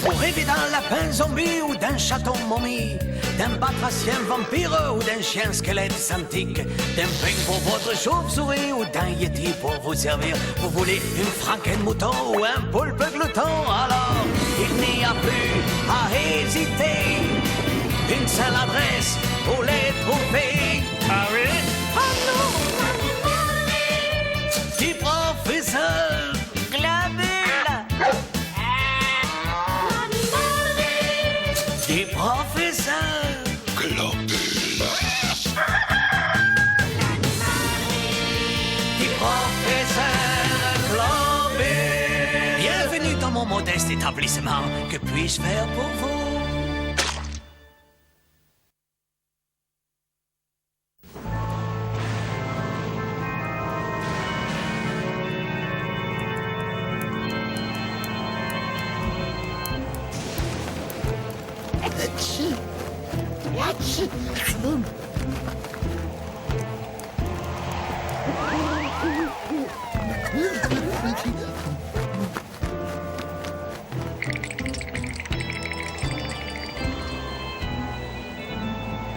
Vous rêvez d'un lapin zombie ou d'un chaton momie, d'un batracien vampire ou d'un chien squelette antique, d'un peigne pour votre chauve-souris ou d'un yeti pour vous servir. Vous voulez une franken-mouton ou un poulpe glouton? Alors, il n'y a plus à hésiter. Une seule adresse pour les trouver. Ah oui? Ah non! Du professeur Globule. Du professeur Globule. Du professeur Globule. Bienvenue dans mon modeste établissement. Que puis-je faire pour vous?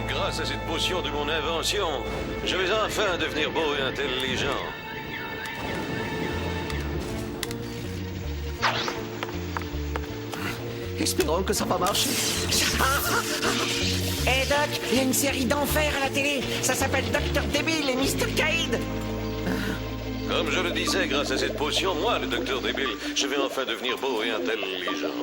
Grâce à cette potion de mon invention, je vais enfin devenir beau et intelligent. Espérons que ça va marcher. Hé Doc, il y a une série d'enfer à la télé. Ça s'appelle Dr Débile et Mr Cade. Comme je le disais, grâce à cette potion, moi, le docteur débile, je vais enfin devenir beau et intelligent.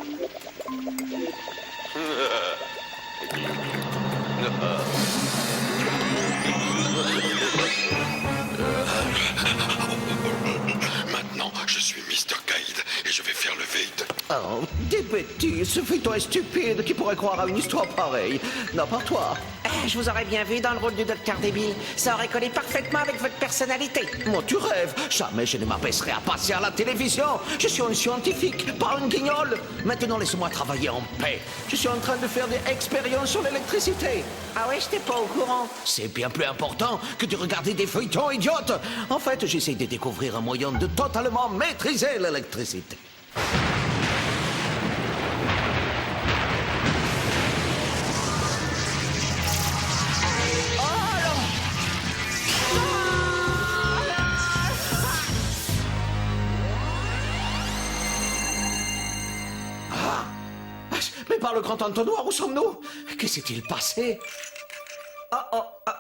Maintenant, je suis Mr. Cade et je vais faire le vide. Oh, des bêtises, fais-toi stupide qui pourrait croire à une histoire pareille. Non, pas toi. Je vous aurais bien vu dans le rôle du docteur Débile. Ça aurait collé parfaitement avec votre personnalité. Moi, tu rêves. Jamais je ne m'abaisserai à passer à la télévision. Je suis un scientifique, pas un guignol. Maintenant, laisse-moi travailler en paix. Je suis en train de faire des expériences sur l'électricité. Ah ouais, j'étais pas au courant. C'est bien plus important que de regarder des feuilletons idiotes. En fait, j'essaie de découvrir un moyen de totalement maîtriser l'électricité. Mais par le grand entonnoir, où sommes-nous? Que s'est-il passé?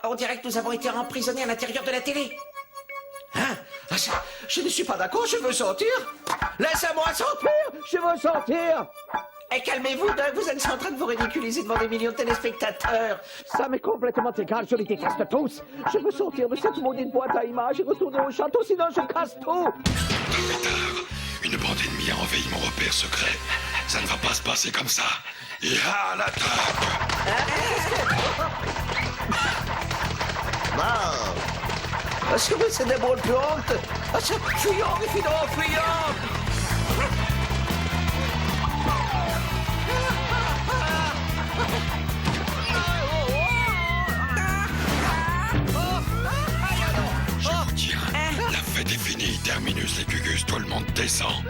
On dirait que nous avons été emprisonnés à l'intérieur de la télé. Hein? Je ne suis pas d'accord, je veux sortir. Laissez-moi sortir, je veux sortir. Calmez-vous, Doc, vous êtes en train de vous ridiculiser devant des millions de téléspectateurs. Ça m'est complètement égal, je les déteste tous. Je veux sortir de cette maudite boîte à images et retourner au château, sinon je casse tout. Pétard, une bande ennemie a envahi mon repère secret. Ça ne va pas se passer comme ça. Et à l'attaque! C'est des bonnes plantes. Fuyons, fuyons, fuyons. Je vous tiens. La fête est finie. Terminus les cugus, tout le monde descend.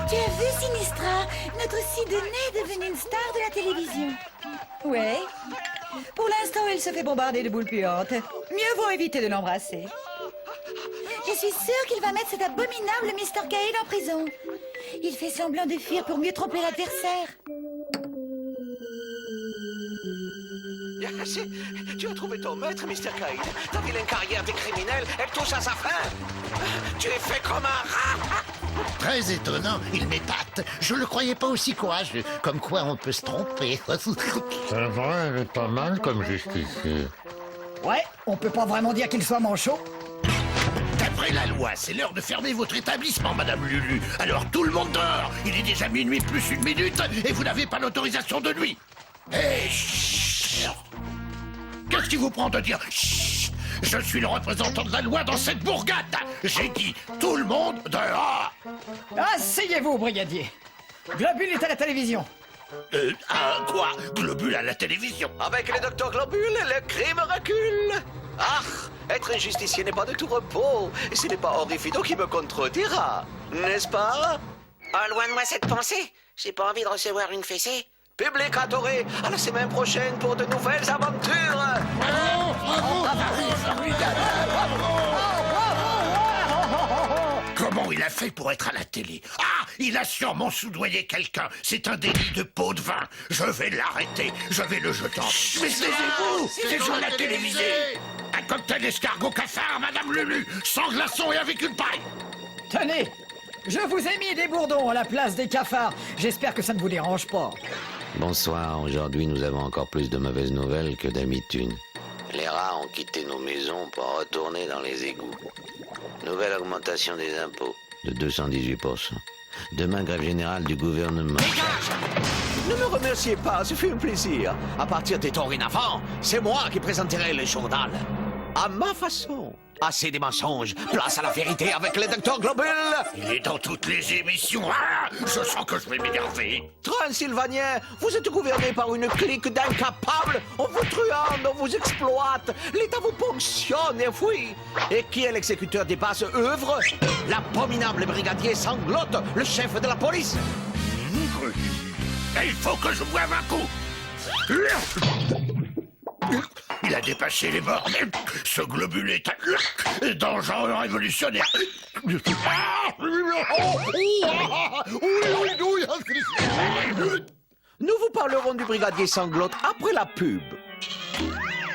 Tu as vu, Sinistra? Notre Sidonie est devenue une star de la télévision. Ouais. Pour l'instant, elle se fait bombarder de boules puantes. Mieux vaut éviter de l'embrasser. Je suis sûre qu'il va mettre cet abominable Mr. Cade en prison. Il fait semblant de fuir pour mieux tromper l'adversaire. Tu as trouvé ton maître, Mr. Cade. Ta vilaine carrière de criminel, elle touche à sa fin. Tu es fait comme un rat. Très étonnant, il m'épate. Je le croyais pas aussi courageux. Comme quoi on peut se tromper. C'est vrai, elle est pas mal comme justicier. Ouais, on peut pas vraiment dire qu'il soit manchot. D'après la loi, c'est l'heure de fermer votre établissement, Madame Lulu. Alors tout le monde dehors. Il est déjà minuit plus 1 minute et vous n'avez pas l'autorisation de nuit. Hé, chut. Qu'est-ce qui vous prend de dire chut? Je suis le représentant de la loi dans cette bourgade. J'ai dit tout le monde dehors. Asseyez-vous, brigadier. Globule est à la télévision. Quoi? Globule à la télévision? Avec les docteurs Globule, le crime recule. Ah, être un justicier n'est pas de tout repos. Et ce n'est pas Horrifido qui me contredira, n'est-ce pas? Oh, loin de moi cette pensée. J'ai pas envie de recevoir une fessée. Public adoré, à la semaine prochaine pour de nouvelles aventures. Comment il a fait pour être à la télé? Ah, il a sûrement soudoyé quelqu'un. C'est un délit de pot de vin. Je vais l'arrêter. Je vais le jeter en... Mais taisez-vous! C'est sur la télévisée. Un cocktail escargot cafard, Madame Lulu, sans glaçons et avec une paille. Tenez, je vous ai mis des bourdons à la place des cafards. J'espère que ça ne vous dérange pas. Bonsoir, aujourd'hui nous avons encore plus de mauvaises nouvelles que d'habitude. Les rats ont quitté nos maisons pour retourner dans les égouts. Nouvelle augmentation des impôts de 218%. Demain, grève générale du gouvernement. Ne me remerciez pas, ce fut un plaisir. À partir des dorénavant, c'est moi qui présenterai le journal. À ma façon. Assez des mensonges. Place à la vérité avec le docteur Globule. Il est dans toutes les émissions. Ah, je sens que je vais m'énerver. Transylvanien, vous êtes gouverné par une clique d'incapables. On vous truande, on vous exploite. L'État vous ponctionne et fouille. Et qui est l'exécuteur des basses œuvres? L'abominable brigadier Sanglotte, le chef de la police. Il faut que je boive un coup. Il a dépassé les bornes. Ce globule est un dangereux révolutionnaire. Nous vous parlerons du brigadier Sanglotte après la pub.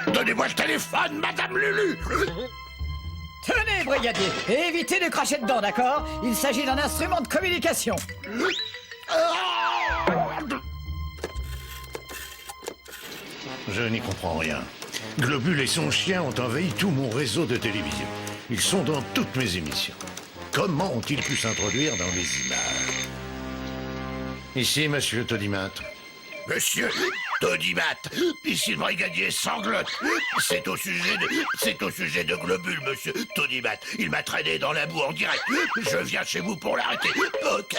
Donnez-moi le téléphone, Madame Lulu. Tenez, brigadier, et évitez de cracher dedans, d'accord? Il s'agit d'un instrument de communication. Je n'y comprends rien. Globule et son chien ont envahi tout mon réseau de télévision. Ils sont dans toutes mes émissions. Comment ont-ils pu s'introduire dans les images? Ici, monsieur Todimat. Monsieur Todimat, ici le brigadier Sanglotte. C'est au sujet de Globule, monsieur Todimat. Il m'a traîné dans la boue en direct. Je viens chez vous pour l'arrêter. Ok?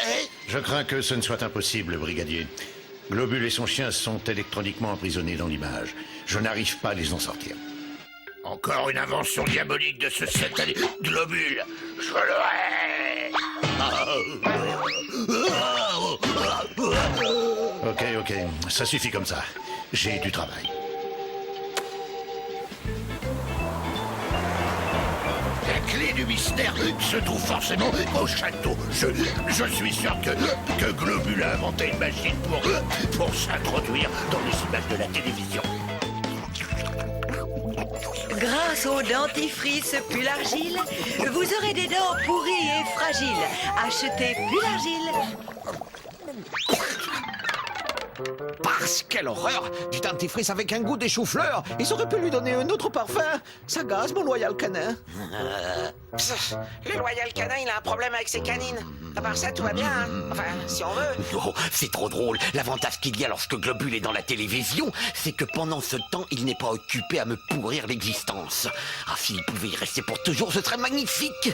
Je crains que ce ne soit impossible, brigadier. Globule et son chien sont électroniquement emprisonnés dans l'image. Je n'arrive pas à les en sortir. Encore une invention diabolique de ce satané Globule. Je le hais. Ok, ça suffit comme ça. J'ai du travail. La clé du mystère se trouve forcément au château. Je suis sûr que Globule a inventé une machine pour s'introduire dans les images de la télévision. Grâce au dentifrice Pulargile, vous aurez des dents pourries et fragiles. Achetez Pulargile. Parce quelle horreur! Du dentifrice avec un goût d'échou-fleur! Ils auraient pu lui donner un autre parfum! Ça gaze, mon loyal canin! Le loyal canin, il a un problème avec ses canines. À part ça, tout va bien, hein? Enfin, si on veut. Oh, c'est trop drôle. L'avantage qu'il y a lorsque Globule est dans la télévision, c'est que pendant ce temps, il n'est pas occupé à me pourrir l'existence. Ah, s'il pouvait y rester pour toujours, ce serait magnifique!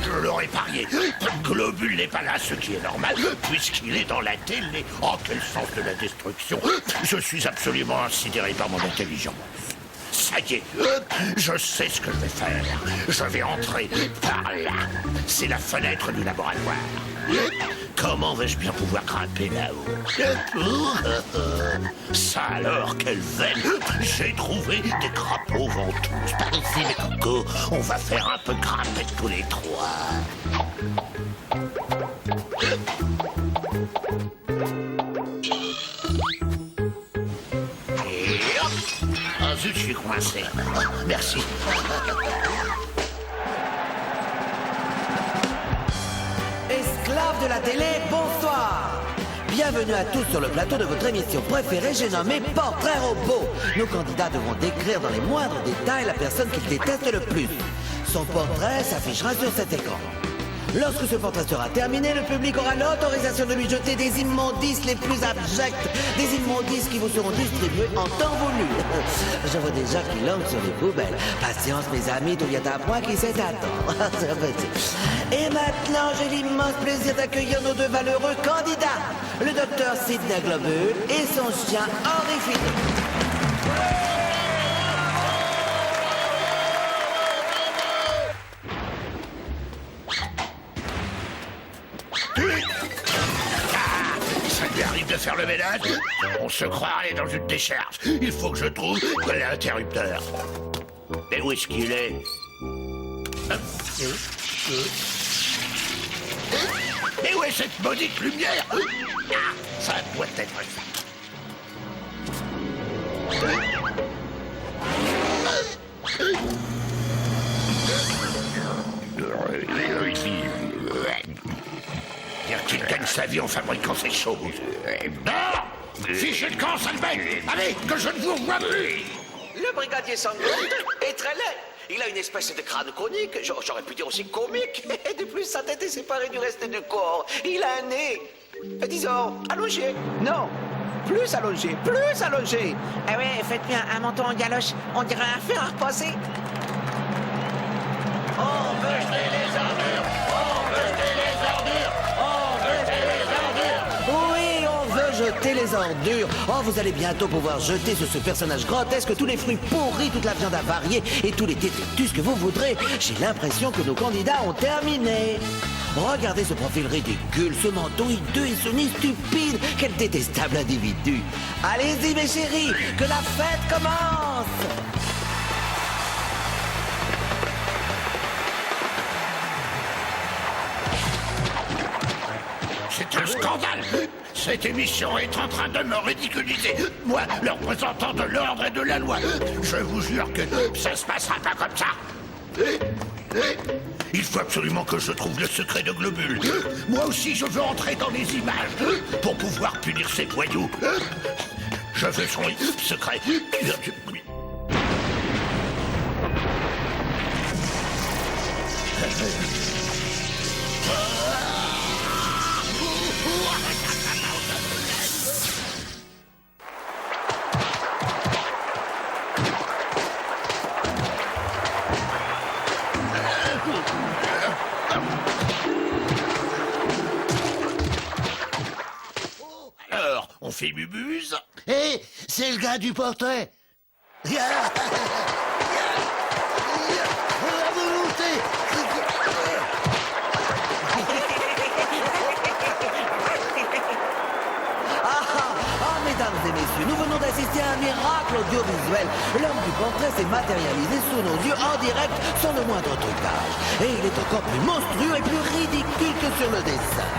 Je l'aurais parié. Globule n'est pas là, ce qui est normal, puisqu'il est dans la télé. Oh, quel sens de la destruction! Je suis absolument insidéré par mon intelligence. Ça y est, je sais ce que je vais faire. Je vais entrer par là. C'est la fenêtre du laboratoire. Comment vais-je bien pouvoir grimper là-haut? Ça alors, quelle veine! J'ai trouvé des crapauds ventouses. Par ici, mes cocos, on va faire un peu grimper tous les trois. Et hop! Ah zut, je suis coincé. Merci. Esclaves de la télé, bonsoir. Bienvenue à tous sur le plateau de votre émission préférée, j'ai nommé Portrait Robot. Nos candidats devront décrire dans les moindres détails la personne qu'ils détestent le plus. Son portrait s'affichera sur cet écran. Lorsque ce portrait sera terminé, le public aura l'autorisation de lui jeter des immondices les plus abjects, des immondices qui vous seront distribués en temps voulu. Je vois déjà qu'il langue sur les poubelles. Patience, mes amis, tout y a un point qui sait attendre. Et maintenant, j'ai l'immense plaisir d'accueillir nos deux valeureux candidats, le docteur Sidney Globule et son chien Henri Fido. Ça lui arrive de faire le ménage. On se croirait dans une décharge. Il faut que je trouve l'interrupteur. Mais où est-ce qu'il est? Mais où est cette maudite lumière? Ah, ça doit être ça. Dire qu'il gagne sa vie en fabriquant ces choses. Non! Fichez le camp, sale bête! Allez, que je ne vous vois plus! Le brigadier Sanglotte est très laid. Il a une espèce de crâne conique, j'aurais pu dire aussi comique. Et de plus, sa tête est séparée du reste du corps. Il a un nez, disons, allongé. Non, plus allongé, plus allongé. Ah ouais, faites-lui un menton en galoche. On dirait un fer à repasser. On veut jeter les ordures! On veut jeter les ordures! On veut jeter les ordures! Oui, on veut jeter les ordures. Oh, vous allez bientôt pouvoir jeter sur ce personnage grotesque tous les fruits pourris, toute la viande avariée et tous les détritus que vous voudrez. J'ai l'impression que nos candidats ont terminé. Regardez ce profil ridicule, ce manteau hideux et ce nez stupide. Quel détestable individu. Allez-y, mes chéris, que la fête commence. C'est un scandale! Cette émission est en train de me ridiculiser. Moi, le représentant de l'ordre et de la loi. Je vous jure que ça se passera pas comme ça. Il faut absolument que je trouve le secret de Globule. Moi aussi, je veux entrer dans les images pour pouvoir punir ces voyous. Je veux son secret. Alors, on fait bubuse. Hé, c'est le gars du portrait. La volonté. Mesdames et messieurs, nous venons d'assister à un miracle audiovisuel. L'homme du portrait s'est matérialisé sous nos yeux en direct, sans le moindre trucage. Et il est encore plus monstrueux et plus ridicule que sur le dessin.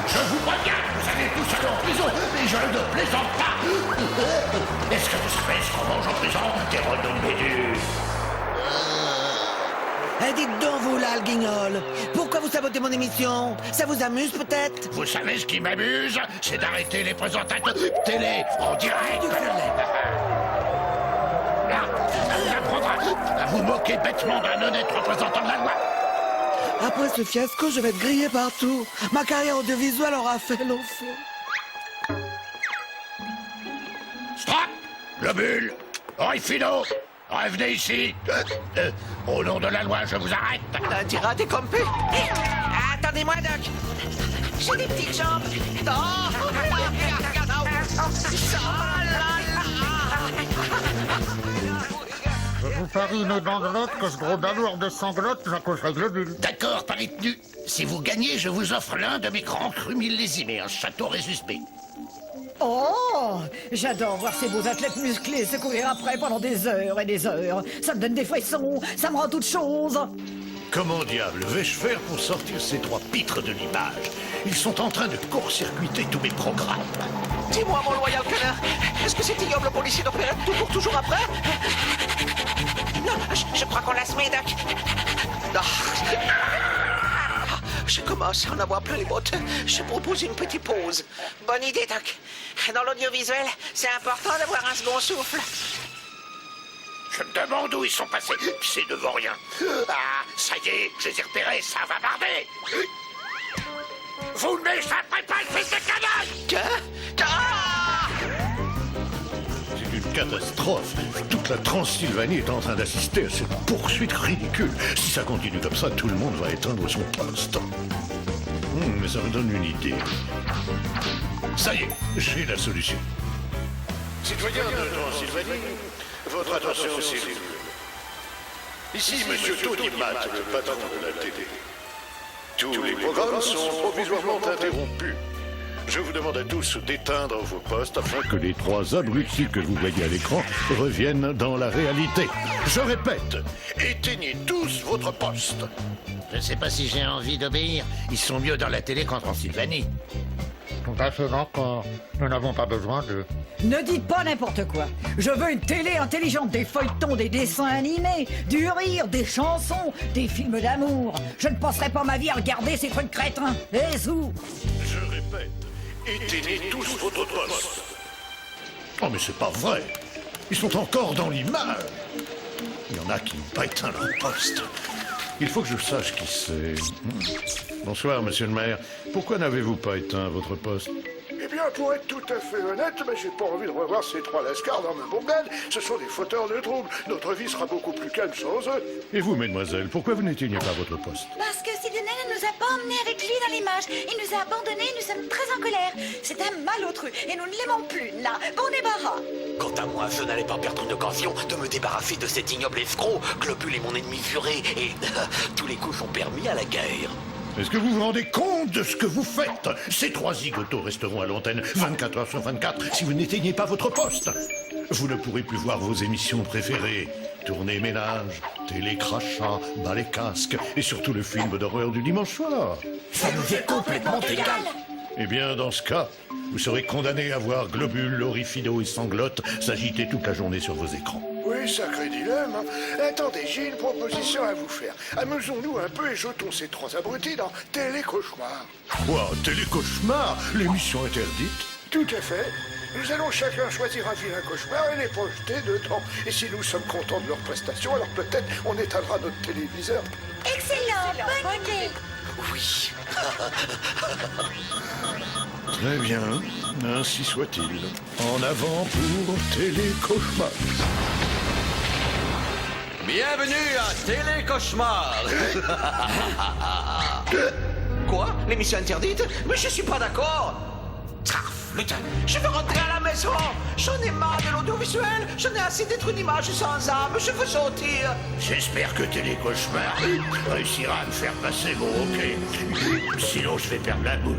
Je vous préviens, vous allez tous aller en prison, mais je ne plaisante pas. Est-ce que vous savez ce qu'on mange en prison? Des redons de méduse. Eh, dites donc, vous là, le guignol, pourquoi vous sabotez mon émission? Ça vous amuse peut-être? Vous savez ce qui m'amuse? C'est d'arrêter les présentateurs télé en direct. Là, ça vous apprendra à vous moquer bêtement d'un honnête représentant de la loi. Après ce fiasco, je vais être grillé partout. Ma carrière audiovisuelle aura fait long feu. Stop! Globule! Henri Fido! Revenez ici! Au nom de la loi, je vous arrête! Un tirade décompé! Attendez-moi, Doc! J'ai des petites jambes! Je vous parie une danglotte que ce gros balourd de sanglotte, j'accrocherai Globule. D'accord, pari tenu. Si vous gagnez, je vous offre l'un de mes grands crus millésimés, un château résusbé. Oh, j'adore voir ces beaux athlètes musclés se courir après pendant des heures et des heures. Ça me donne des frissons, ça me rend toute chose. Comment diable vais-je faire pour sortir ces trois pitres de l'image? Ils sont en train de court-circuiter tous mes programmes. Dis-moi, mon loyal canard, est-ce que cet ignoble policier d'opérette tout pour toujours après? Non, je crois qu'on l'a semé, Doc. Je commence à en avoir plein les bottes. Je propose une petite pause. Bonne idée, Doc. Dans l'audiovisuel, c'est important d'avoir un second souffle. Je me demande où ils sont passés. C'est de rien. Ah, ça y est, je les ai repérés, ça va barder. Vous ne m'échapperez pas, espèce de canaille! C'est une catastrophe. Toute la Transylvanie est en train d'assister à cette poursuite ridicule. Si ça continue comme ça, tout le monde va éteindre son poste. Mais ça me donne une idée. Ça y est, j'ai la solution. Citoyens de Transylvanie, votre attention s'il vous plaît. Ici, monsieur Tony Matt, le patron de la télé. Tous les programmes sont provisoirement interrompus. Je vous demande à tous d'éteindre vos postes afin que les 3 abrutis que vous voyez à l'écran reviennent dans la réalité. Je répète, éteignez tous votre poste. Je sais pas si j'ai envie d'obéir. Ils sont mieux dans la télé qu'en Transylvanie. Tout à fait d'accord. Nous n'avons pas besoin de... Ne dites pas n'importe quoi. Je veux une télé intelligente, des feuilletons, des dessins animés, du rire, des chansons, des films d'amour. Je ne passerai pas ma vie à regarder ces trucs crétins. Et sous. Je répète, éteignez tous votre poste. Oh mais c'est pas vrai. Ils sont encore dans l'image. Il y en a qui n'ont pas éteint leur poste. Il faut que je sache qui c'est. Bonsoir, monsieur le maire. Pourquoi n'avez-vous pas éteint votre poste? Eh bien, pour être tout à fait honnête, j'ai pas envie de revoir ces 3 lascars dans ma bourgade. Ce sont des fauteurs de troubles. Notre vie sera beaucoup plus calme sans eux. Et vous, mesdemoiselles, pourquoi vous n'éteignez pas votre poste? Parce que Sidney ne nous a pas emmenés avec lui dans l'image. Il nous a abandonnés, nous sommes très en colère. C'est un malotru et nous ne l'aimons plus, là. Bon débarras. Quant à moi, je n'allais pas perdre une occasion de me débarrasser de cet ignoble escroc. Globule est mon ennemi juré et tous les coups sont permis à la guerre. Est-ce que vous vous rendez compte de ce que vous faites? Ces 3 zigotos resteront à l'antenne 24 heures sur 24 si vous n'éteignez pas votre poste. Vous ne pourrez plus voir vos émissions préférées. Tournée ménage, télé-crachat, ballet casque et surtout le film d'horreur du dimanche soir. Ça nous est complètement égal. Eh bien, dans ce cas, vous serez condamné à voir Globule, Orifido et Sanglotte s'agiter toute la journée sur vos écrans. Oui, sacré dilemme. Attendez, j'ai une proposition à vous faire. Amusons-nous un peu et jetons ces 3 abrutis dans Télé-Cauchemar. Quoi, Télé-Cauchemar? L'émission interdite? Tout à fait. Nous allons chacun choisir un vilain cauchemar et les projeter dedans. Et si nous sommes contents de leur prestation, alors peut-être on éteindra notre téléviseur. Excellent, bonne idée. Oui. Très bien, ainsi soit-il. En avant pour Télé-Cauchemar. Bienvenue à Télé-Cauchemar. Quoi? L'émission interdite? Mais je suis pas d'accord. Je veux rentrer à la maison. J'en ai marre de l'audiovisuel. J'en ai assez d'être une image sans âme. Je veux sortir. J'espère que Télé-Cauchemar réussira à me faire passer mon hockey. Sinon, je vais perdre la boule.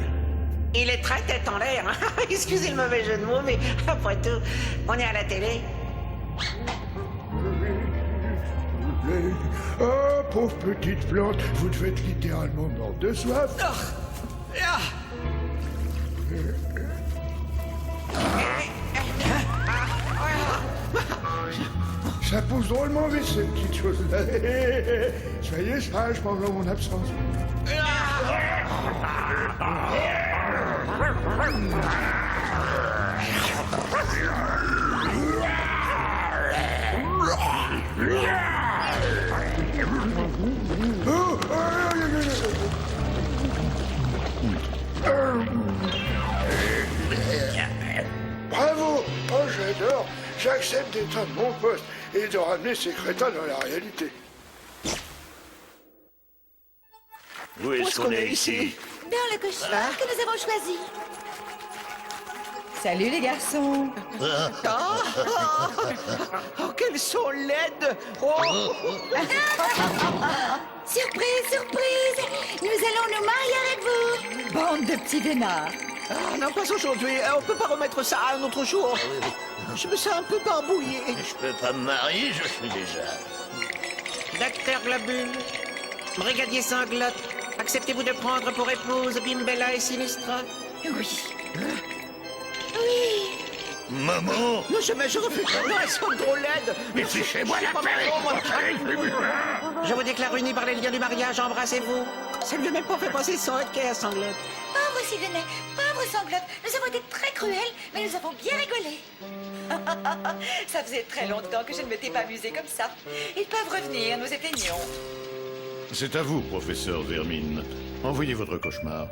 Il est très tête en l'air. Excusez le mauvais jeu de mots, mais après tout, on est à la télé. Ah, pauvre petite plante, vous devez être littéralement morte de soif. Ça pousse drôlement vite, ces petites choses-là. Soyez sage pendant mon absence. Bravo! Oh, j'adore! J'accepte d'éteindre mon poste et de ramener ces crétins dans la réalité. Où est-ce qu'on est ici? Dans le cauchemar que nous avons choisi. Salut les garçons. Oh, qu'elles sont laides! Oh. Surprise, surprise! Nous allons nous marier avec vous. Bande de petits vénards. Ah, non, pas aujourd'hui. On peut pas remettre ça à un autre jour. Je me sens un peu barbouillé. Je peux pas me marier, je suis déjà. Docteur Globule, brigadier Sanglotte, acceptez-vous de prendre pour épouse Bimbella et Sinistra? Oui. Maman! Non, jamais je refuse. Non, elles sont trop laides. Mais fichez-moi la paix! Je vous déclare unis par les liens du mariage, embrassez-vous. Ça lui a même pas fait passer son hockey à Sanglotte. Oh, vos Sylvain, pauvre Sanglotte, nous avons été très cruels, mais nous avons bien rigolé. Ça faisait très longtemps que je ne m'étais pas amusée comme ça. Ils peuvent revenir, nous éteignons. C'est à vous, professeur Vermine. Envoyez votre cauchemar.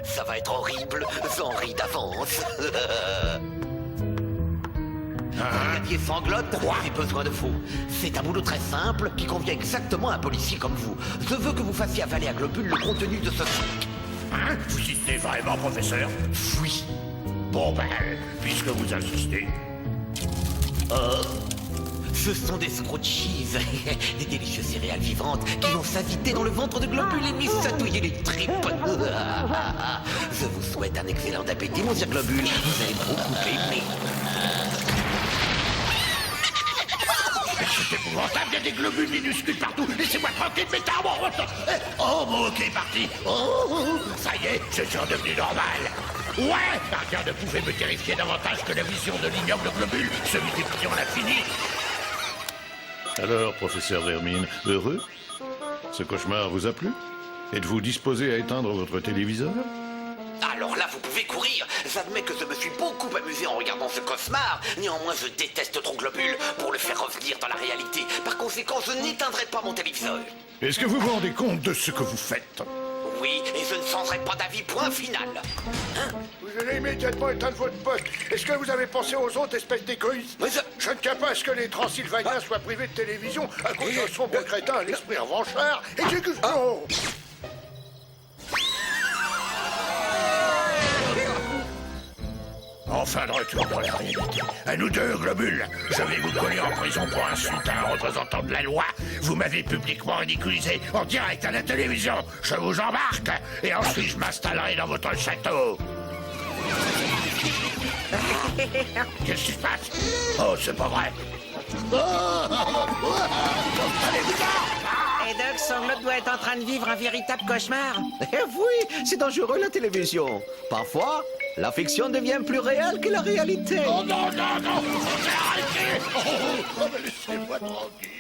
Ça va être horrible, j'en ris d'avance. Brigadier Sanglotte, j'ai besoin de vous. C'est un boulot très simple qui convient exactement à un policier comme vous. Je veux que vous fassiez avaler à Globule le contenu de ce sac. Hein? Vous insistez vraiment, professeur? Oui. Bon, ben, puisque vous insistez... Ce sont des scrunchies, des délicieuses céréales vivantes qui vont s'inviter dans le ventre de Globule et lui chatouiller les tripes. Je vous souhaite un excellent appétit, mon cher Globule. Vous allez beaucoup aimer. C'est épouvantable, il y a des globules minuscules partout. Laissez-moi tranquille, mes tarbons. Oh, mon hockey est parti. Oh, ça y est, je suis redevenu normal. Ouais, rien ne pouvait me terrifier davantage que la vision de l'ignoble globule se multipliant à l'infini. Alors, professeur Vermine, heureux? Ce cauchemar vous a plu? Êtes-vous disposé à éteindre votre téléviseur? Alors là, vous pouvez courir. J'admets que je me suis beaucoup amusé en regardant ce cauchemar. Néanmoins, je déteste trop Globule pour le faire revenir dans la réalité. Par conséquent, je n'éteindrai pas mon téléviseur. Est-ce que vous vous rendez compte de ce que vous faites? Oui, et je ne changerai pas d'avis, point final. Vous allez immédiatement éteindre votre poste. Est-ce que vous avez pensé aux autres, espèce d'égoïste? Je ne tiens pas à ce que les Transylvaniens soient privés de télévision à cause d'un sombre crétin à l'esprit revanchard. Exécution! Enfin de retour dans la réalité. À nous deux, Globule. Je vais vous coller en prison pour insulter un représentant de la loi. Vous m'avez publiquement ridiculisé en direct à la télévision. Je vous embarque et ensuite je m'installerai dans votre château. Qu'est-ce qui se passe? Oh, c'est pas vrai. Et Doc, Sanglotte doit être en train de vivre un véritable cauchemar. Eh oui, c'est dangereux la télévision. Parfois, la fiction devient plus réelle que la réalité. Oh non, non, non! Arrêtez! Oh, mais laissez-moi tranquille.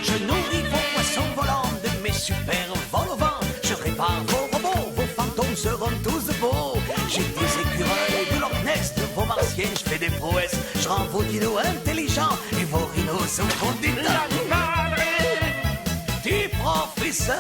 Je nourris vos poissons volants de mes super vols au vent. Je répare vos robots, vos fantômes seront tous beaux. J'ai des écureuils de Loch Ness, de vos martiens, je fais des prouesses. Je rends vos dinos intelligents et vos rhinos sont fondés. La madre du professeur.